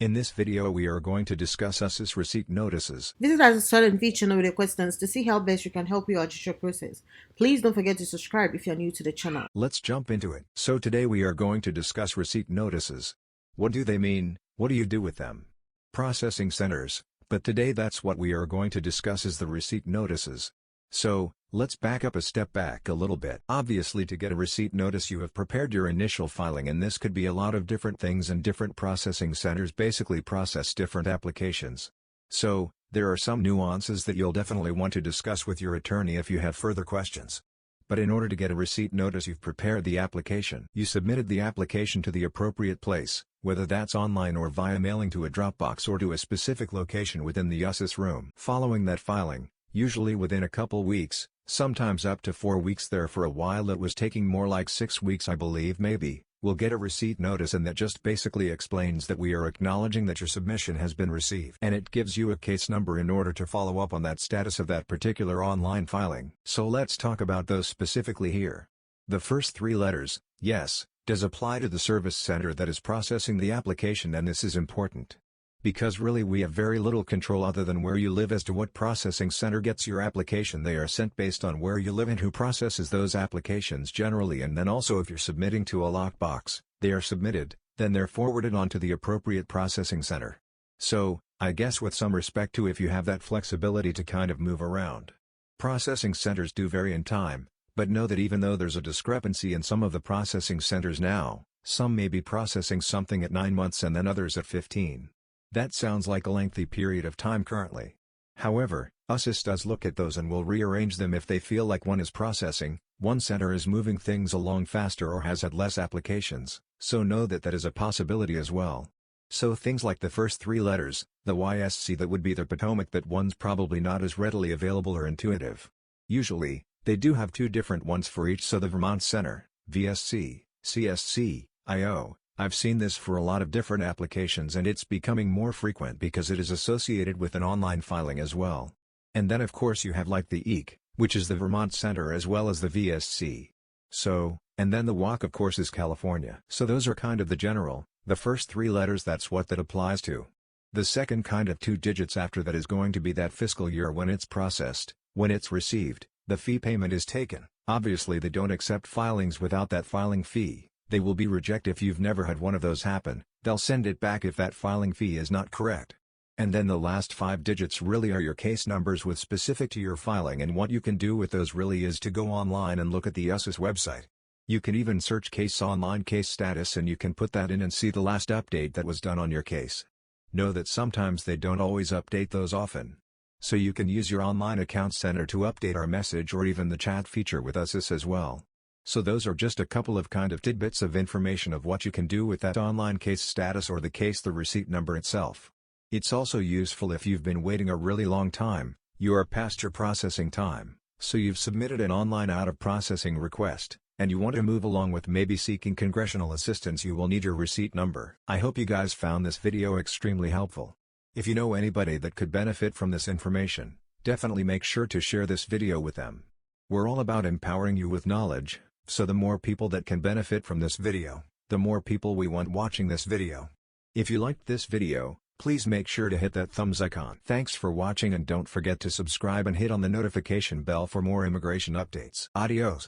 In this video we are going to discuss USCIS receipt notices. Visit our Swat&Vee channel with your questions to see how best we can help you out your process. Please don't forget to subscribe if you're new to the channel. Let's jump into it. So today we are going to discuss receipt notices. What do they mean? What do you do with them? Processing centers, but today that's what we are going to discuss is the receipt notices. So, let's back up a little bit. Obviously to get a receipt notice you have prepared your initial filing, and this could be a lot of different things, and different processing centers basically process different applications. So, there are some nuances that you'll definitely want to discuss with your attorney if you have further questions. But in order to get a receipt notice you've prepared the application. You submitted the application to the appropriate place, whether that's online or via mailing to a Dropbox or to a specific location within the USCIS room. Following that filing, usually within a couple weeks, sometimes up to 4 weeks, there for a while it was taking more like 6 weeks I believe maybe, we'll get a receipt notice, and that just basically explains that we are acknowledging that your submission has been received. And it gives you a case number in order to follow up on that status of that particular online filing. So let's talk about those specifically here. The first 3 letters, yes, does apply to the service center that is processing the application, and this is important. Because really we have very little control other than where you live as to what processing center gets your application. They are sent based on where you live and who processes those applications generally, and then also if you're submitting to a lockbox, they are submitted, then they're forwarded on to the appropriate processing center. So, I guess with some respect to if you have that flexibility to kind of move around. Processing centers do vary in time, but know that even though there's a discrepancy in some of the processing centers now, some may be processing something at 9 months and then others at 15. That sounds like a lengthy period of time currently. However, USCIS does look at those and will rearrange them if they feel like one is processing, one center is moving things along faster or has had less applications, so know that that is a possibility as well. So things like the first 3 letters, the USC, that would be the Potomac, that one's probably not as readily available or intuitive. Usually, they do have 2 different ones for each, so the Vermont Center, VSC, CSC, IO. I've seen this for a lot of different applications, and it's becoming more frequent because it is associated with an online filing as well. And then of course you have like the EEC, which is the Vermont Center, as well as the VSC. So, and then the WAC of course is California. So those are kind of the general, the first 3 letters, that's what that applies to. The second kind of 2 digits after that is going to be that fiscal year when it's processed, when it's received, the fee payment is taken. Obviously they don't accept filings without that filing fee. They will be reject if you've never had one of those happen. They'll send it back if that filing fee is not correct. And then the last 5 digits really are your case numbers with specific to your filing, and what you can do with those really is to go online and look at the USCIS website. You can even search case online, case status, and you can put that in and see the last update that was done on your case. Know that sometimes they don't always update those often. So you can use your online account center to update our message or even the chat feature with USCIS as well. So those are just a couple of kind of tidbits of information of what you can do with that online case status or the case, the receipt number itself. It's also useful if you've been waiting a really long time, you are past your processing time, so you've submitted an online out of processing request, and you want to move along with maybe seeking congressional assistance. You will need your receipt number. I hope you guys found this video extremely helpful. If you know anybody that could benefit from this information, definitely make sure to share this video with them. We're all about empowering you with knowledge. So the more people that can benefit from this video, the more people we want watching this video. If you liked this video, please make sure to hit that thumbs icon. Thanks for watching, and don't forget to subscribe and hit on the notification bell for more immigration updates. Adios.